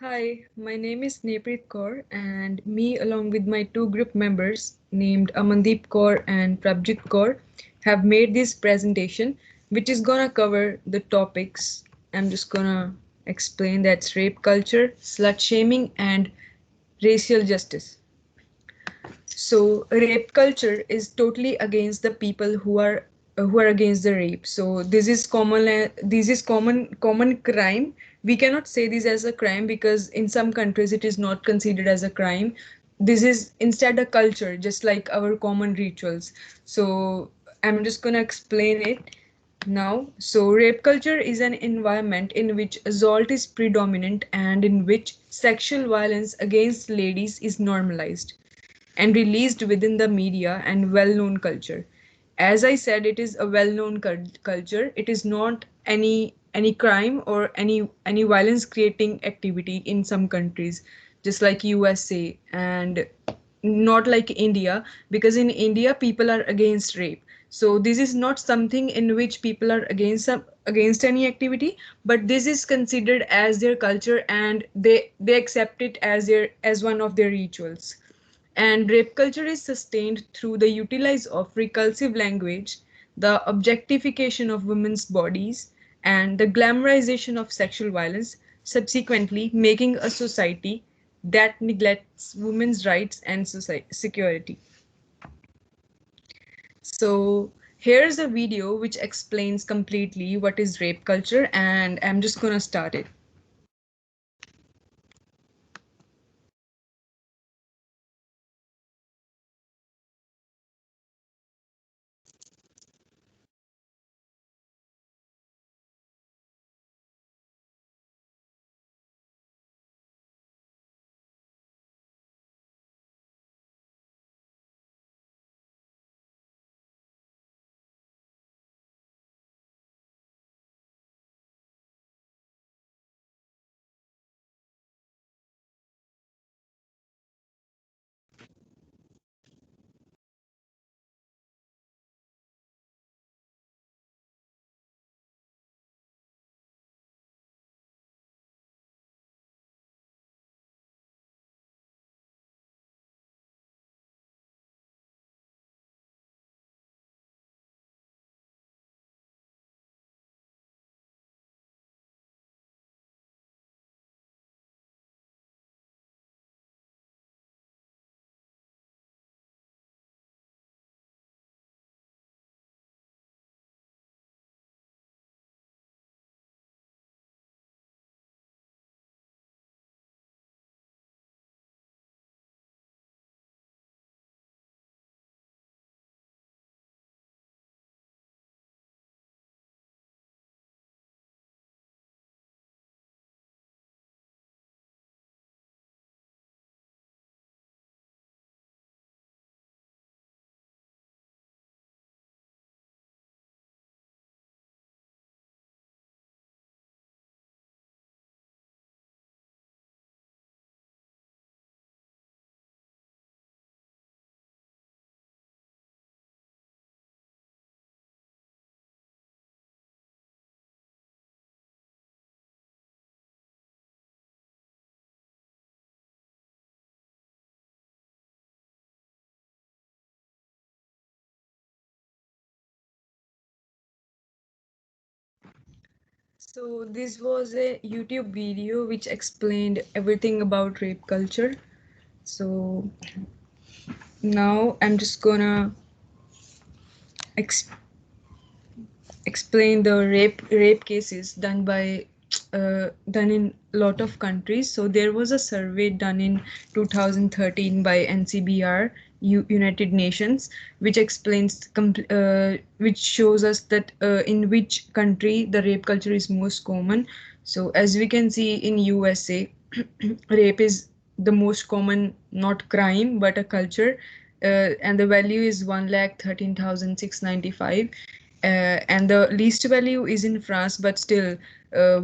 Hi, my name is Neprit Kaur, and me, along with my two group members named Amandeep Kaur and Prabjit Kaur, have made this presentation, which is gonna cover the topics. I'm just gonna explain that's rape culture, slut shaming, and racial justice. So rape culture is totally against the people who are against the rape. So this is common crime. We cannot say this as a crime because in some countries it is not considered as a crime. This is instead a culture, just like our common rituals. So I'm just gonna explain it now. So rape culture is an environment in which assault is predominant and in which sexual violence against ladies is normalized and released within the media and well-known culture. As I said, it is a well-known culture. It is not any crime or any violence creating activity in some countries, just like USA and not like India, because in India people are against rape. So this is not something in which people are against any activity, but this is considered as their culture and they accept it as one of their rituals. And rape culture is sustained through the utilize of recursive language, the objectification of women's bodies, and the glamorization of sexual violence, subsequently making a society that neglects women's rights and security. So here's a video which explains completely what is rape culture, and I'm just gonna start it. So this was a YouTube video which explained everything about rape culture. So now I'm just gonna ex- explain the rape cases done in a lot of countries. So there was a survey done in 2013 by NCBR, United Nations, which which shows us that in which country the rape culture is most common. So as we can see in USA, rape is the most common, not crime but a culture, and the value is 1,13,695, and the least value is in France, but still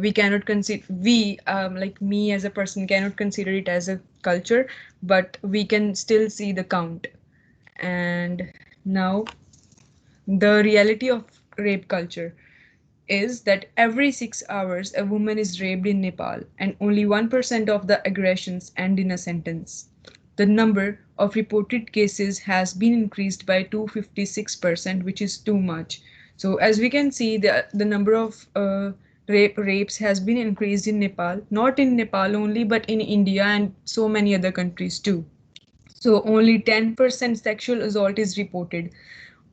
we cannot consider, we like me as a person cannot consider it as a culture, but we can still see the count. And now the reality of rape culture. is that every 6 hours a woman is raped in Nepal, and only 1% of the aggressions end in a sentence. The number of reported cases has been increased by 256%, which is too much. So, as we can see, the number of rapes has been increased in Nepal, not in Nepal only, but in India and so many other countries too. So, only 10% sexual assault is reported.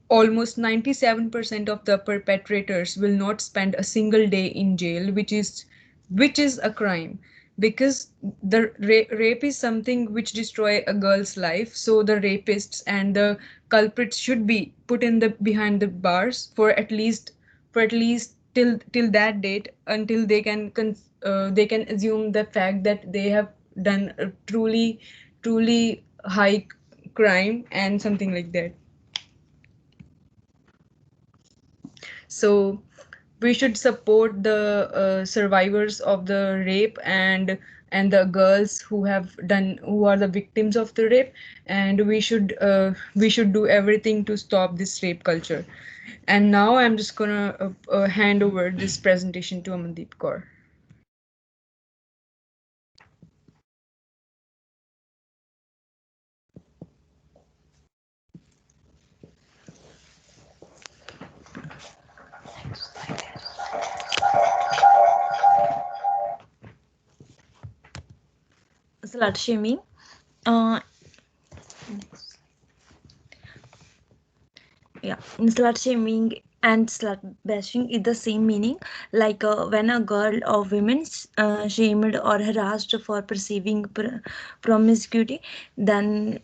Almost 97% of the perpetrators will not spend a single day in jail, which is a crime, because the rape is something which destroy a girl's life. So the rapists and the culprits should be put in the behind the bars for at least till that date, until they can assume the fact that they have done a truly high crime and something like that. So we should support the survivors of the rape, and the girls who are the victims of the rape, and we should do everything to stop this rape culture. And now I'm just gonna hand over this presentation to Amandeep Kaur. Slut shaming. Uh, yeah, slut shaming and slut bashing is the same meaning. Like when a girl or women shamed or harassed for perceiving promiscuity, then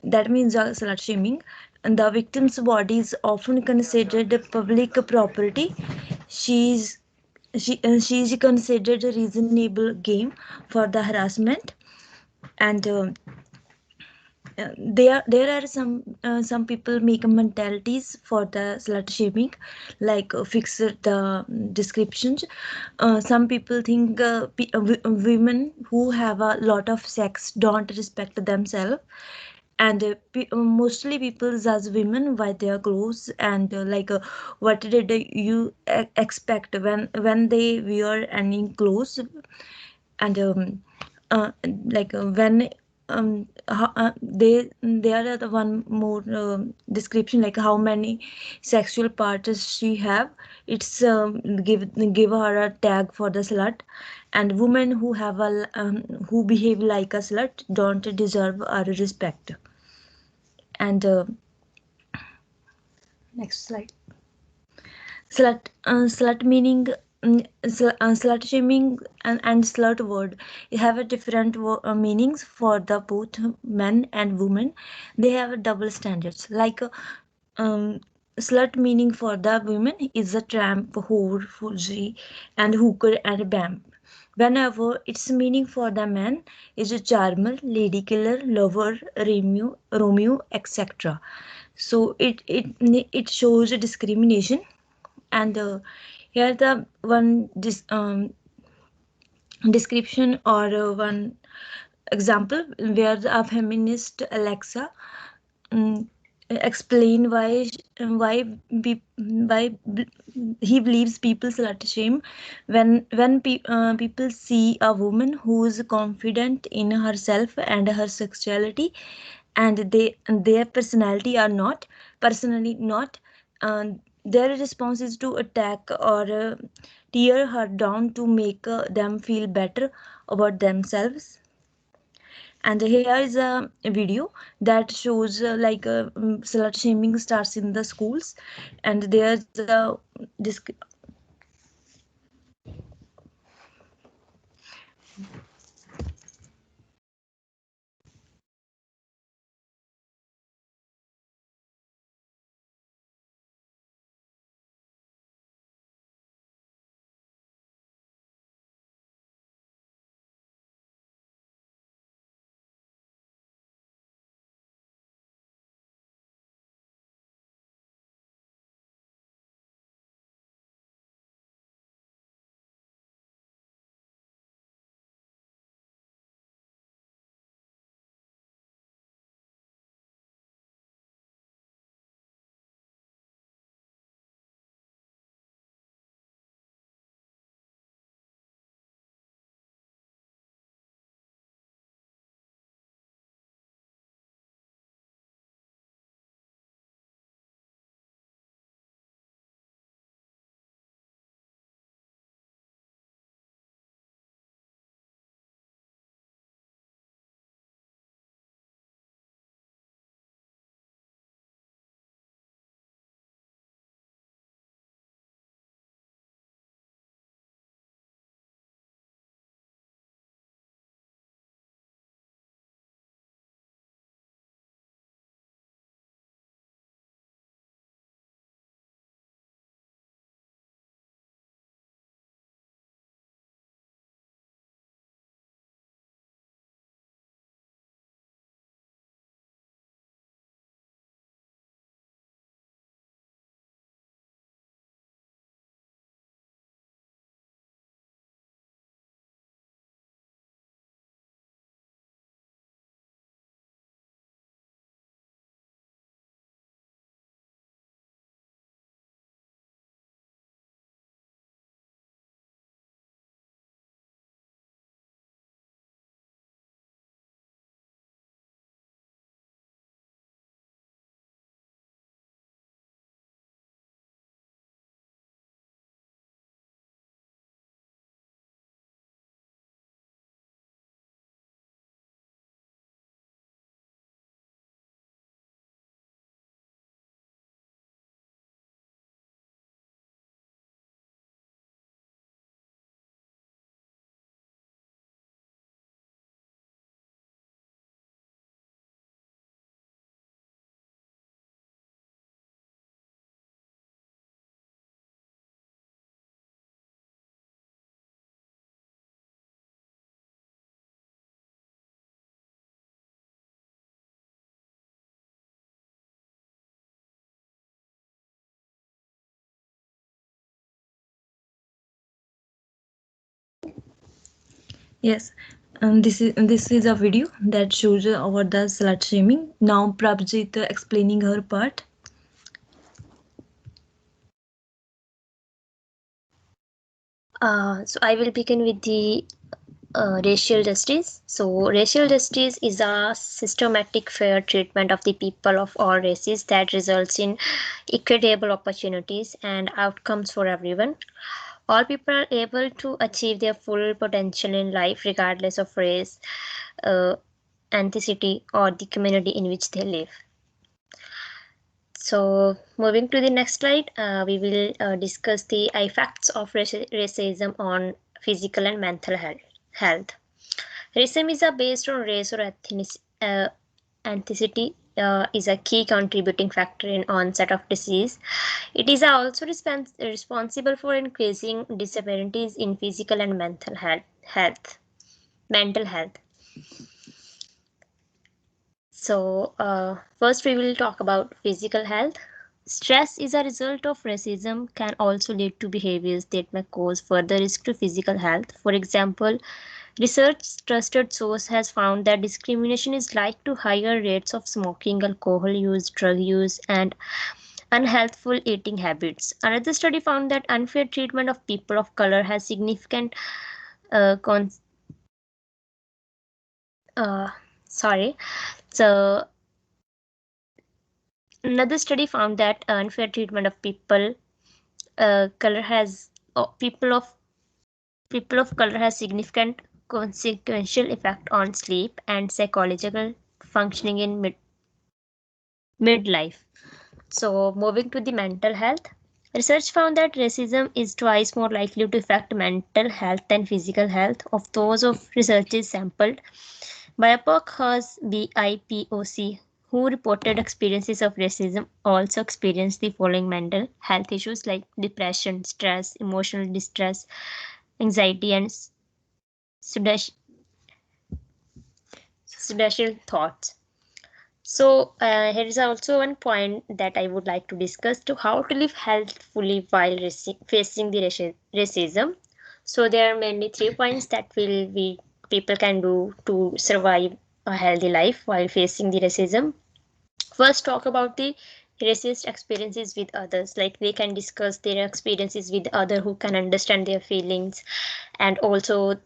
that means slut shaming. And the victim's body is often considered public property. She's she is considered a reasonable game for the harassment. And there are some people make mentalities for the slut shaming, like fix the descriptions. Some people think women who have a lot of sex don't respect themselves, and mostly people judge women by their clothes, and what did you expect when they wear any clothes. And uh, when they are the one more description, like how many sexual parts she have. It's give her a tag for the slut. And women who have who behave like a slut don't deserve our respect. And next slide. Slut meaning, slut shaming and slut word have a different meanings for the both men and women. They have double standards. Like um, slut meaning for the women is a tramp, whore, forgery, and hooker and bam. Whenever its meaning for the man is a charmer, lady killer, lover, Romeo, etc. So it shows a discrimination. And here the one description, or one example where a feminist Alexa um, explain why he believes people slut shame when people see a woman who is confident in herself and her sexuality, and their personality are not personally not. uh, their response is to attack or tear her down to make them feel better about themselves. And here is a video that shows slut shaming starts in the schools. And there's a disc- Yes. This is a video that shows over the slut shaming. Now Prabjit explaining her part. So I will begin with the racial justice. So racial justice is a systematic fair treatment of the people of all races that results in equitable opportunities and outcomes for everyone. All people are able to achieve their full potential in life regardless of race, uh, ethnicity, or the community in which they live. So, moving to the next slide, we will discuss the effects of racism on physical and mental health. Racism is based on race or ethnicity. Is a key contributing factor in onset of disease. It is also responsible for increasing disparities in physical and mental health. So, first we will talk about physical health. Stress is a result of racism can also lead to behaviors that may cause further risk to physical health. For example, research trusted source has found that discrimination is linked to higher rates of smoking, alcohol use, drug use, and unhealthful eating habits. Another study found that unfair treatment of people of color has significant uh, con- uh, sorry. So another study found that unfair treatment of color has people of color has significant consequential effect on sleep and psychological functioning in midlife. So, moving to the mental health, research found that racism is twice more likely to affect mental health than physical health of those of researchers sampled. BIPOC has BIPOC who reported experiences of racism also experienced the following mental health issues like depression, stress, emotional distress, anxiety, and suicidal thoughts. So here is also one point that I would like to discuss to how to live healthfully while facing the racism. So there are mainly 3 points that will be people can do to survive a healthy life while facing the racism. First, talk about the racist experiences with others. Like they can discuss their experiences with other who can understand their feelings and also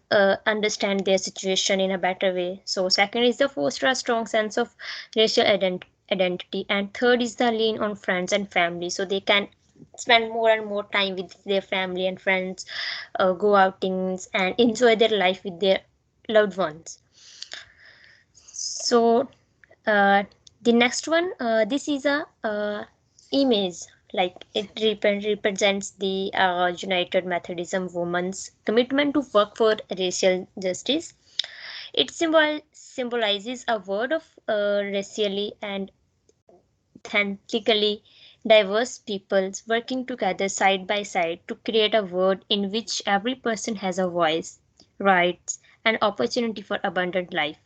understand their situation in a better way. So, second is the foster a strong sense of racial identity, and third is the lean on friends and family. So they can spend more and more time with their family and friends, go outings, and enjoy their life with their loved ones. So uh, the next one, this is a image like it represents the United Methodism Women's commitment to work for racial justice. It symbolizes a word of racially and ethnically diverse peoples working together side by side to create a world in which every person has a voice, rights, and opportunity for abundant life.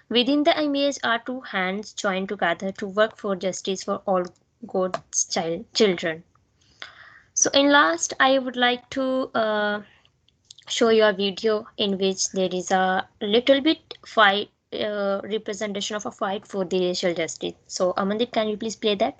Within the image are two hands joined together to work for justice for all God's children. So, in last, I would like to show you a video in which there is a little bit fight representation of a fight for the racial justice. So, Amandeep, can you please play that?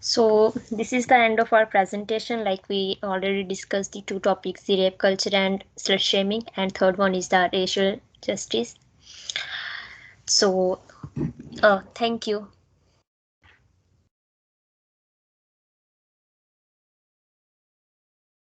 So this is the end of our presentation. Like we already discussed the two topics, the rape culture and slut shaming, and third one is the racial justice. So thank you.